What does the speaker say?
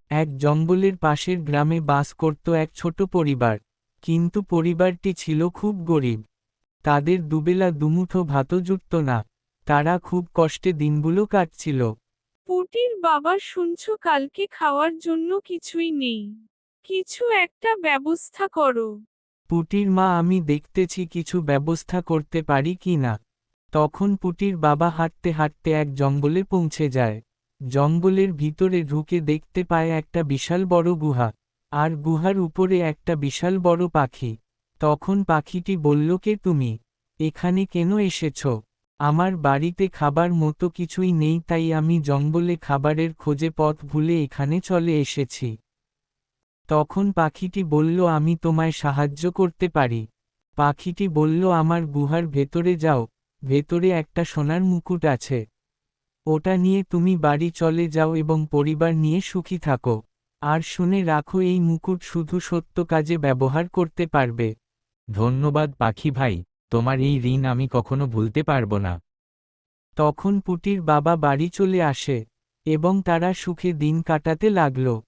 এক জঙ্গলের পাশের গ্রামে বাস করত এক ছোট পরিবার। কিন্তু পরিবারটি ছিল খুব গরিব। তাদের দুবেলা দুমুঠো ভাতও জুটত না। তারা খুব কষ্টে দিনগুলো কাটছিল। পুটির বাবা, শুনছো কালকে খাওয়ার জন্য কিছুই নেই। কিছু একটা ব্যবস্থা করো। পুটির মা, আমি দেখতেছি কিছু ব্যবস্থা করতে পারি কি না। তখন পুটির বাবা হাঁটতে হাঁটতে এক জঙ্গলে পৌঁছে যায়। জঙ্গলের ভিতরে ঢুকে দেখতে পায় একটা বিশাল বড় গুহা। আর গুহার উপরে একটা বিশাল বড় পাখি। তখন পাখিটি বলল, কে তুমি? এখানে কেন এসেছ? আমার বাড়িতে খাবার মতো কিছুই নেই, তাই আমি জঙ্গলে খাবারের খোঁজে পথ ভুলে এখানে চলে এসেছি। তখন পাখিটি বলল, আমি তোমায় সাহায্য করতে পারি। পাখিটি বলল, আমার গুহার ভেতরে যাও। ভেতরে একটা সোনার মুকুট আছে। ওটা নিয়ে তুমি বাড়ি চলে যাও এবং পরিবার নিয়ে সুখী থাকো। আর শুনে রাখো, এই মুকুট শুধু সত্য কাজে ব্যবহার করতে পারবে। ধন্যবাদ পাখি ভাই, তোমার এই ঋণ আমি কখনো ভুলতে পারবো না। তখন পুটির বাবা বাড়ি চলে আসে এবং তারা সুখে দিন কাটাতে লাগলো।